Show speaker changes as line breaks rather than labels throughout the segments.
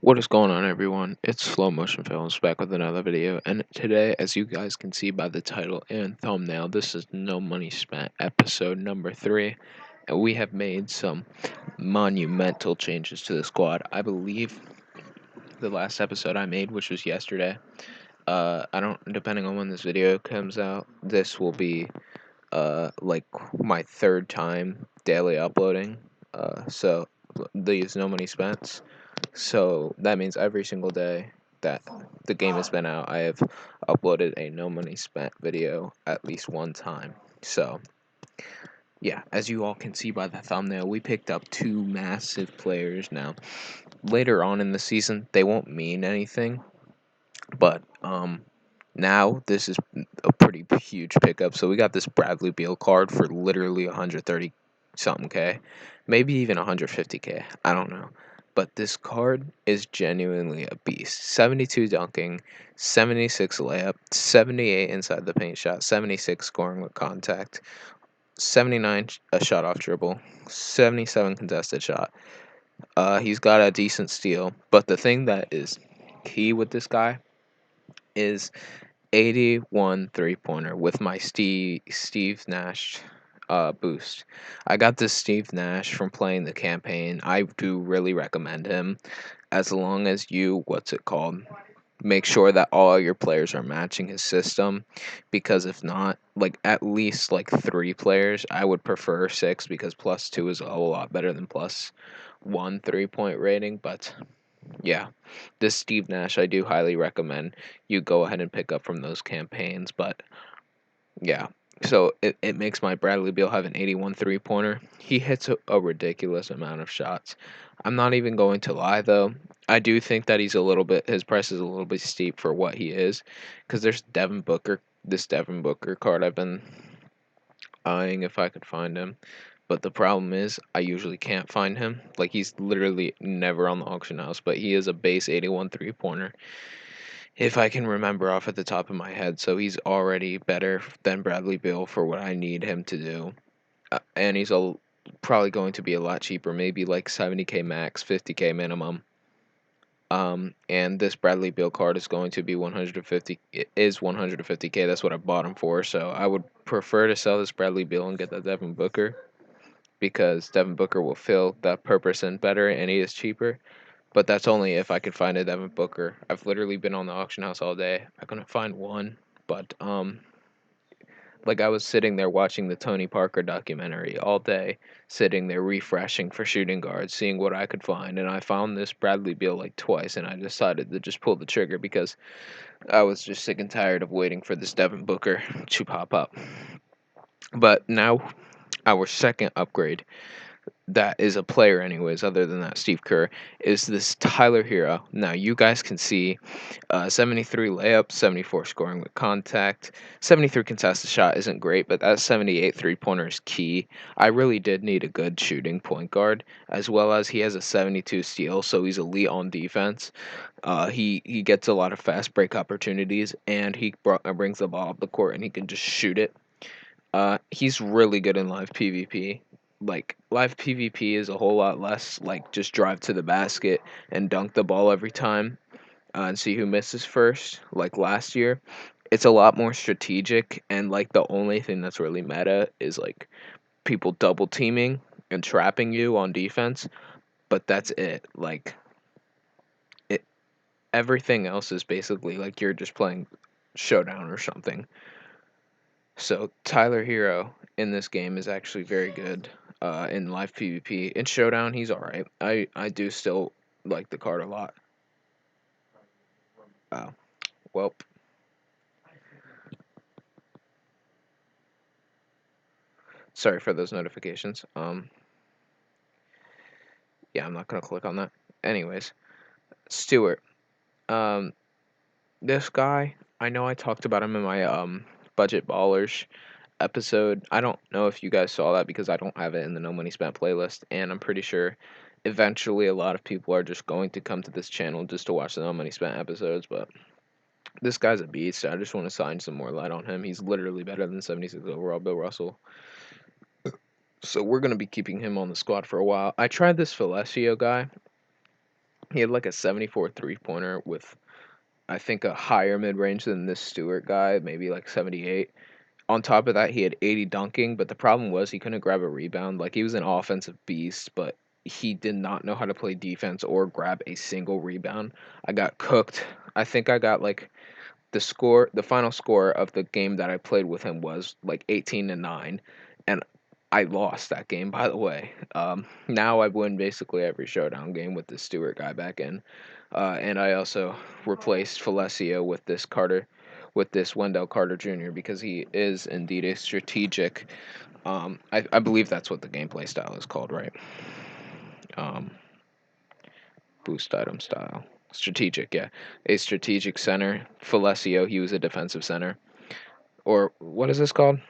What is going on, everyone? It's Slow Motion Films back with another video, and today, as you guys can see by the title and thumbnail, this is No Money Spent episode number 3, and we have made some monumental changes to the squad. I believe the last episode I made, which was yesterday, I don't, depending on when this video comes out, this will be, like my third time daily uploading, so these No Money Spent. So that means every single day that the game has been out, I have uploaded a no money spent video at least one time. So, yeah, as you all can see by the thumbnail, we picked up two massive players now. Later on in the season, they won't mean anything, but now this is a pretty huge pickup. So we got this Bradley Beal card for literally 130 something K, maybe even 150K. I don't know. But this card is genuinely a beast. 72 dunking, 76 layup, 78 inside the paint shot, 76 scoring with contact, 79 a shot off dribble, 77 contested shot. He's got a decent steal, but the thing that is key with this guy is 81 three-pointer with my Steve Nash boost. I got this Steve Nash from playing the campaign. I do really recommend him as long as you, what's it called, make sure that all your players are matching his system, because if not, like at least like 3 players, I would prefer 6 because +2 is a whole lot better than +1 3-point rating. But yeah, this Steve Nash, I do highly recommend you go ahead and pick up from those campaigns. But yeah, so it makes my Bradley Beal have an 81 three-pointer. He hits a ridiculous amount of shots. I'm not even going to lie, though. I do think that his price is a little bit steep for what he is, because there's this Devin Booker card I've been eyeing if I could find him. But the problem is, I usually can't find him. Like, he's literally never on the auction house, but he is a base 81 three-pointer, if I can remember off at the top of my head. So he's already better than Bradley Beal for what I need him to do. And he's probably going to be a lot cheaper, maybe like 70K max, 50K minimum. And this Bradley Beal card is going to be 150. It is 150K. That's what I bought him for. So I would prefer to sell this Bradley Beal and get that Devin Booker, because Devin Booker will fill that per percent better and he is cheaper. But that's only if I can find a Devin Booker. I've literally been on the auction house all day. I couldn't find one, but like I was sitting there watching the Tony Parker documentary all day, sitting there refreshing for shooting guards, seeing what I could find, and I found this Bradley Beal like twice, and I decided to just pull the trigger because I was just sick and tired of waiting for this Devin Booker to pop up. But now our second upgrade, that is a player anyways, other than that Steve Kerr, is this Tyler Herro. Now you guys can see 73 layup, 74 scoring with contact, 73 contested shot isn't great, but that 78 three-pointer is key. I really did need a good shooting point guard, as well as he has a 72 steal, so he's elite on defense. He gets a lot of fast break opportunities, and he brings the ball up the court, and he can just shoot it. He's really good in live PvP. Like, live PvP is a whole lot less like just drive to the basket and dunk the ball every time, and see who misses first, like last year. It's a lot more strategic, and like the only thing that's really meta is like people double teaming and trapping you on defense, but that's it. Like, it everything else is basically like you're just playing showdown or something. So Tyler Hero in this game is actually very good in live PvP. In Showdown, he's alright. I do still like the card a lot. Oh, well, sorry for those notifications. Yeah, I'm not gonna click on that. Anyways, Stewart. Um, this guy, I know I talked about him in my budget ballers episode. I don't know if you guys saw that because I don't have it in the No Money Spent playlist, and I'm pretty sure eventually a lot of people are just going to come to this channel just to watch the No Money Spent episodes. But this guy's a beast. I just want to shine some more light on him. He's literally better than 76 overall Bill Russell. So we're going to be keeping him on the squad for a while. I tried this Felicio guy. He had like a 74 3-pointer with, I think, a higher mid range than this Stewart guy, maybe like 78. On top of that, he had 80 dunking, but the problem was he couldn't grab a rebound. Like, he was an offensive beast, but he did not know how to play defense or grab a single rebound. I got cooked. I think I got like the final score of the game that I played with him was like 18-9, and I lost that game. By the way, now I win basically every showdown game with this Stewart guy back in, and I also replaced Felicio with this Wendell Carter Jr. because he is indeed a strategic. I believe that's what the gameplay style is called, right? Um, Boost item style. Strategic, yeah. A strategic center. Felicio, he was a defensive center. Or what is this called?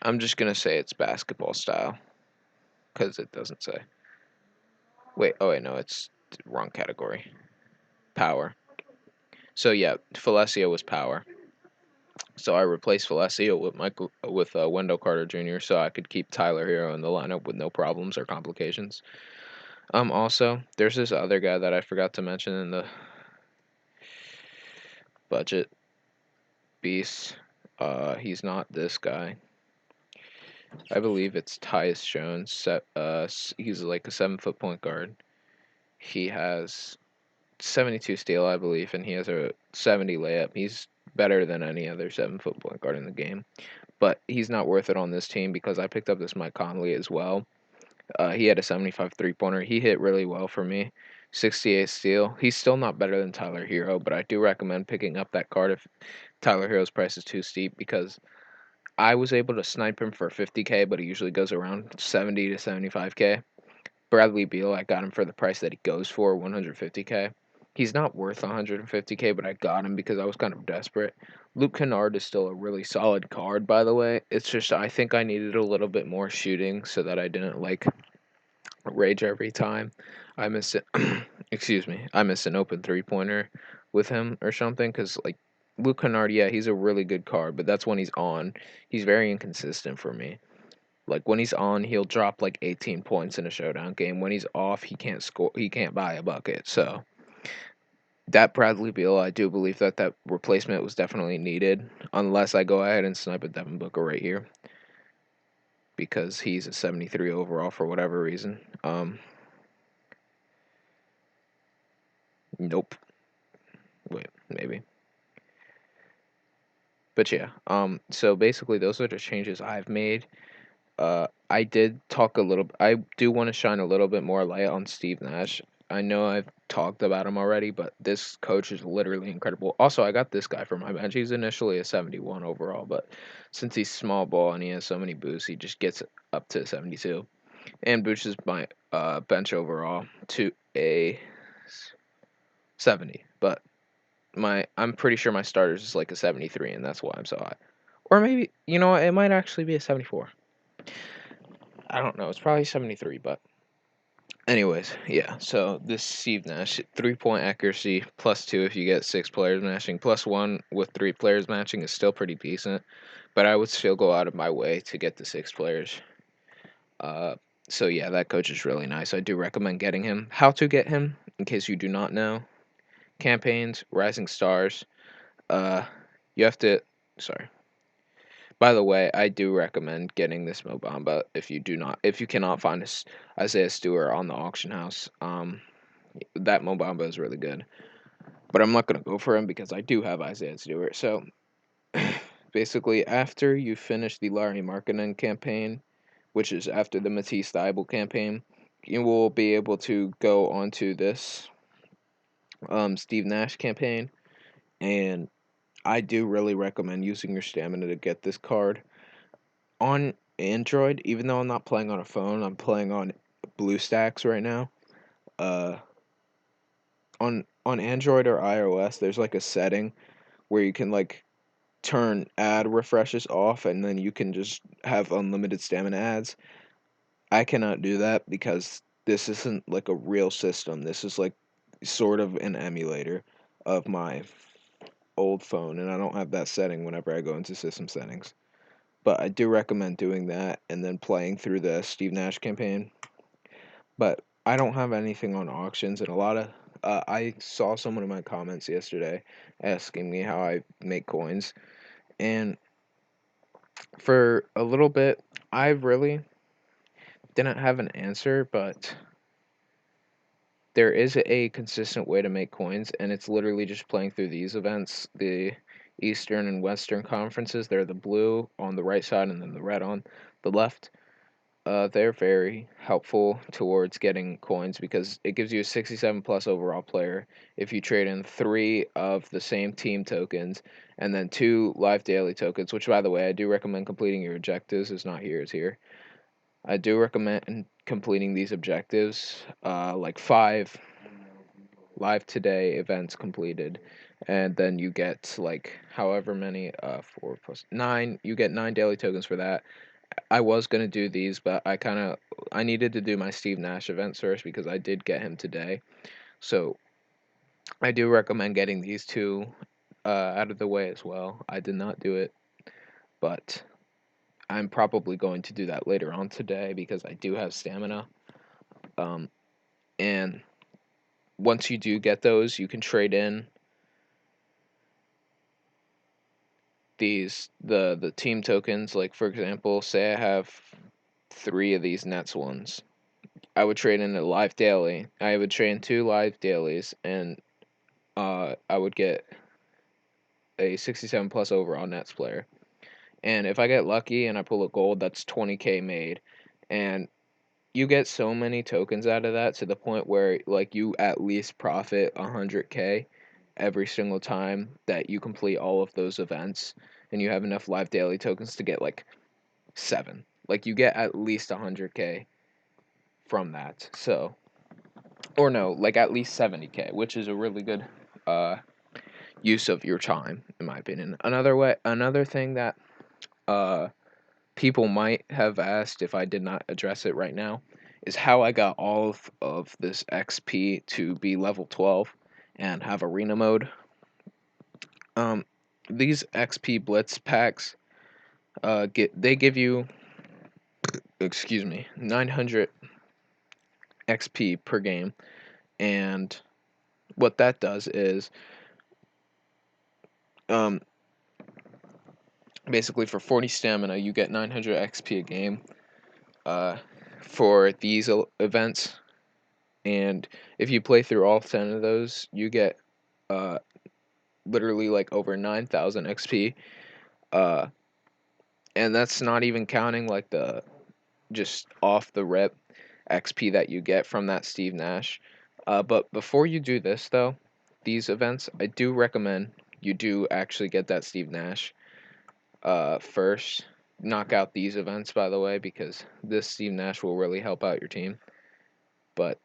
I'm just gonna say it's basketball style because it doesn't say. Wait, oh wait, no, it's wrong category. Power. So yeah, Felicio was power. So I replaced Felicio with Wendell Carter Jr. so I could keep Tyler Hero in the lineup with no problems or complications. Also, there's this other guy that I forgot to mention in the budget beast. He's not this guy. I believe it's Tyus Jones. He's like a 7 foot point guard. He has 72 steal, I believe, and he has a 70 layup. He's better than any other 7 foot point guard in the game. But he's not worth it on this team because I picked up this Mike Conley as well. He had a 75 3-pointer. He hit really well for me. 68 steal. He's still not better than Tyler Hero, but I do recommend picking up that card if Tyler Hero's price is too steep because I was able to snipe him for 50K, but he usually goes around 70 to 75K. Bradley Beal, I got him for the price that he goes for, 150K. He's not worth 150K, but I got him because I was kind of desperate. Luke Kennard is still a really solid card, by the way. It's just I think I needed a little bit more shooting so that I didn't like rage every time I miss it. Excuse me, I miss an open 3-pointer with him or something. Because like Luke Kennard, yeah, he's a really good card, but that's when he's on. He's very inconsistent for me. Like when he's on, he'll drop like 18 points in a showdown game. When he's off, he can't score. He can't buy a bucket. So that Bradley Beal, I do believe that that replacement was definitely needed. Unless I go ahead and snipe a Devin Booker right here because he's a 73 overall for whatever reason. Nope. Wait, maybe. But yeah. So basically, those are the changes I've made. I did talk a little. I do want to shine a little bit more light on Steve Nash. I know I've talked about him already, but this coach is literally incredible. Also, I got this guy from my bench. He's initially a 71 overall, but since he's small ball and he has so many boosts, he just gets up to 72 and boosts my bench overall to a 70. But I'm pretty sure my starters is like a 73, and that's why I'm so high. Or maybe it might actually be a 74. I don't know. It's probably 73, but anyways, yeah. So this Steve Nash 3-point accuracy +2 if you get 6 players matching, +1 with 3 players matching is still pretty decent. But I would still go out of my way to get the 6 players. Uh, so yeah, that coach is really nice. I do recommend getting him. How to get him, in case you do not know: campaigns, Rising Stars. You have to. Sorry. By the way, I do recommend getting this Mobamba if you cannot find Isaiah Stewart on the auction house. That Mobamba is really good, but I'm not gonna go for him because I do have Isaiah Stewart. So basically, after you finish the Larry Markkinen campaign, which is after the Matisse Thybulle campaign, you will be able to go onto this Steve Nash campaign, and I do really recommend using your stamina to get this card. On Android, even though I'm not playing on a phone, I'm playing on BlueStacks right now. Uh, on Android or iOS, there's like a setting where you can like turn ad refreshes off, and then you can just have unlimited stamina ads. I cannot do that because this isn't like a real system. This is like sort of an emulator of my old phone, and I don't have that setting whenever I go into system settings. But I do recommend doing that and then playing through the Steve Nash campaign. But I don't have anything on auctions, and a lot of I saw someone in my comments yesterday asking me how I make coins, and for a little bit, I really didn't have an answer, but there is a consistent way to make coins, and it's literally just playing through these events. The Eastern and Western conferences, they're the blue on the right side and then the red on the left. They're very helpful towards getting coins because it gives you a 67 plus overall player if you trade in 3 of the same team tokens and then 2 live daily tokens, which, by the way, I do recommend completing your objectives. Is not here, is here. I do recommend completing these objectives, like 5 live today events completed, and then you get like however many, 4 plus 9, you get 9 daily tokens for that. I was gonna do these, but I needed to do my Steve Nash events first because I did get him today. So I do recommend getting these two out of the way as well. I did not do it, but I'm probably going to do that later on today because I do have stamina. Um, and once you do get those, you can trade in the team tokens. Like for example, say I have 3 of these Nets ones. I would trade in a live daily. I would trade in 2 live dailies, and I would get a 67 plus overall Nets player. And if I get lucky and I pull a gold, that's 20k made. And you get so many tokens out of that to the point where like you at least profit 100k every single time that you complete all of those events, and you have enough live daily tokens to get like 7. Like you get at least 100k from that. So, or no, like at least 70k, which is a really good uh use of your time, in my opinion. Another thing that uh people might have asked if I did not address it right now is how I got all of this XP to be level 12 and have arena mode. Um, these XP Blitz packs give you, excuse me, 900 XP per game, and what that does is um basically for 40 stamina you get 900 XP a game uh for these events, and if you play through all 10 of those you get uh literally like over 9,000 XP, uh and that's not even counting like the just off the rip XP that you get from that Steve Nash. But before you do this though, these events, I do recommend you do actually get that Steve Nash first. Knock out these events, by the way, because this Steve Nash will really help out your team. But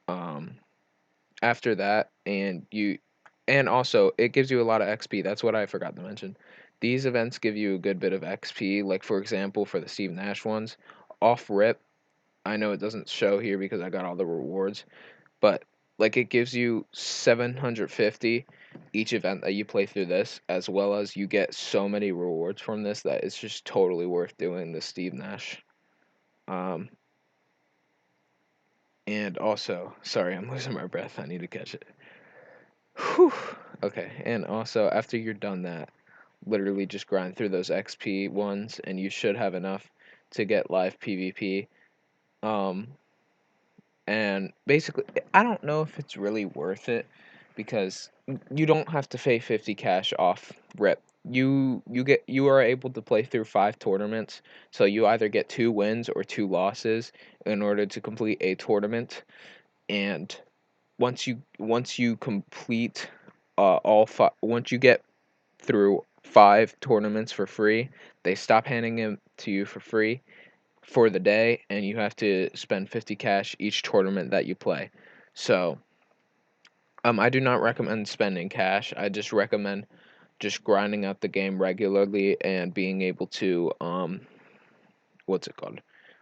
um after that, and also it gives you a lot of XP. That's what I forgot to mention. These events give you a good bit of XP. Like for example, for the Steve Nash ones, off rip, I know it doesn't show here because I got all the rewards, but like it gives you 750 each event that you play through this, as well as you get so many rewards from this that it's just totally worth doing the Steve Nash. Um, and also, sorry, I'm losing my breath. I need to catch it. Whew. Okay, and also after you're done that, literally just grind through those XP ones, and you should have enough to get live PvP. Um, and basically, I don't know if it's really worth it because you don't have to pay 50 cash off rip. You are able to play through 5 tournaments, so you either get 2 wins or 2 losses in order to complete a tournament, and once you complete all 5, once you get through 5 tournaments for free, they stop handing them to you for free for the day, and you have to spend 50 cash each tournament that you play. So I do not recommend spending cash. I just recommend just grinding out the game regularly and being able to what's it called,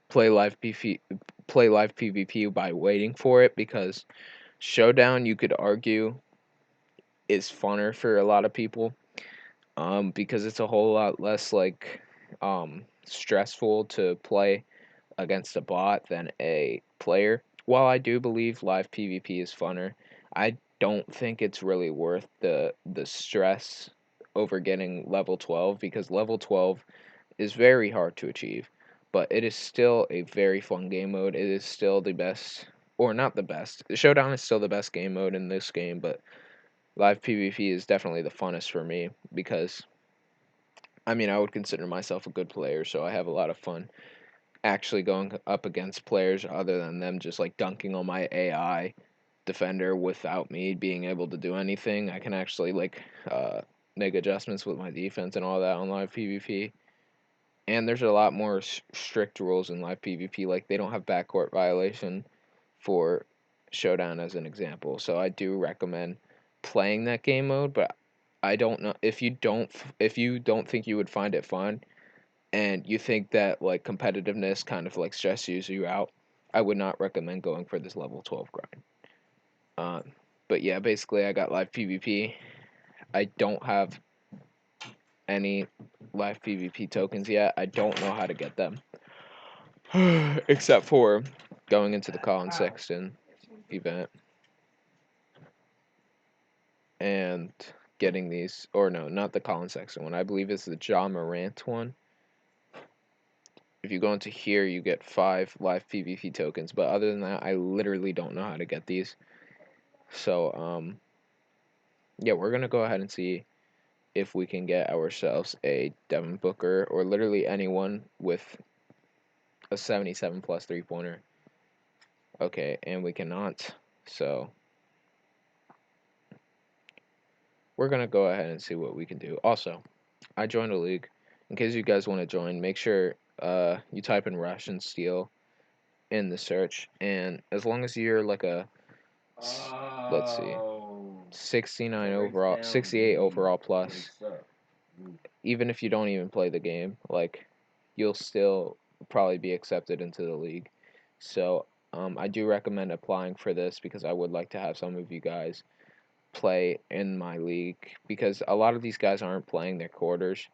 play live PvP by waiting for it, because Showdown, you could argue, is funner for a lot of people, because it's a whole lot less like stressful to play against a bot than a player. While I do believe live PvP is funner, I don't think it's really worth the stress over getting level 12, because level 12 is very hard to achieve, but it is still a very fun game mode. It is still the best, or not the best. The Showdown is still the best game mode in this game, but live PvP is definitely the funnest for me because I mean, I would consider myself a good player, so I have a lot of fun actually going up against players other than them just like dunking on my AI defender without me being able to do anything. I can actually like make adjustments with my defense and all that on live PvP. And there's a lot more strict rules in live PvP. Like they don't have backcourt violation for Showdown as an example. So I do recommend playing that game mode, but I don't know if you don't think you would find it fun and you think that like competitiveness kind of like stresses you out, I would not recommend going for this level 12 grind. But yeah, basically I got live PvP. I don't have any live PvP tokens yet. I don't know how to get them. Except for going into the Colin Sexton event and getting these, or no, not the Colin Sexton one. I believe it's the John Morant one. If you go into here, you get 5 live PvP tokens. But other than that, I literally don't know how to get these. So, yeah, we're going to go ahead and see if we can get ourselves a Devin Booker or literally anyone with a 77 plus 3-pointer. Okay, and we cannot. So, we're going to go ahead and see what we can do. Also, I joined a league. In case you guys want to join, make sure you type in Russian Steel in the search. And as long as you're like a, let's see, 69 overall, 68 overall plus, even if you don't even play the game, like you'll still probably be accepted into the league. So I do recommend applying for this because I would like to have some of you guys play in my league because a lot of these guys aren't playing their quarters.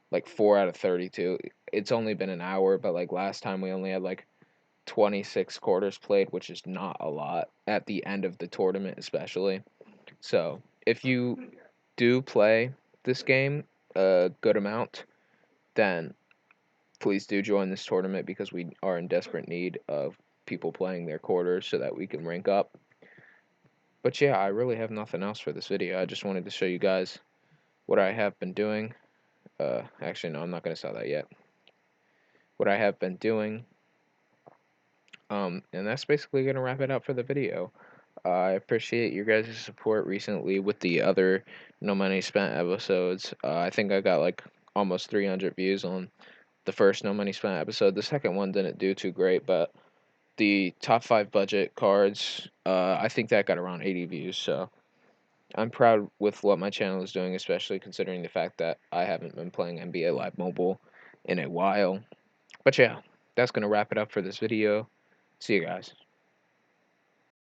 Like 4 out of 32. It's only been an hour, but like last time we only had like 26 quarters played, which is not a lot at the end of the tournament, especially. So if you do play this game a good amount, then please do join this tournament because we are in desperate need of people playing their quarters so that we can rank up. But yeah, I really have nothing else for this video. I just wanted to show you guys what I have been doing. Actually, no, I'm not going to sell that yet. What I have been doing. And that's basically going to wrap it up for the video. I appreciate your guys' support recently with the other No Money Spent episodes. I think I got like almost 300 views on the first No Money Spent episode. The second one didn't do too great, but the top 5 budget cards, I think that got around 80 views. So I'm proud with what my channel is doing, especially considering the fact that I haven't been playing NBA Live Mobile in a while. But yeah, that's going to wrap it up for this video. See you guys.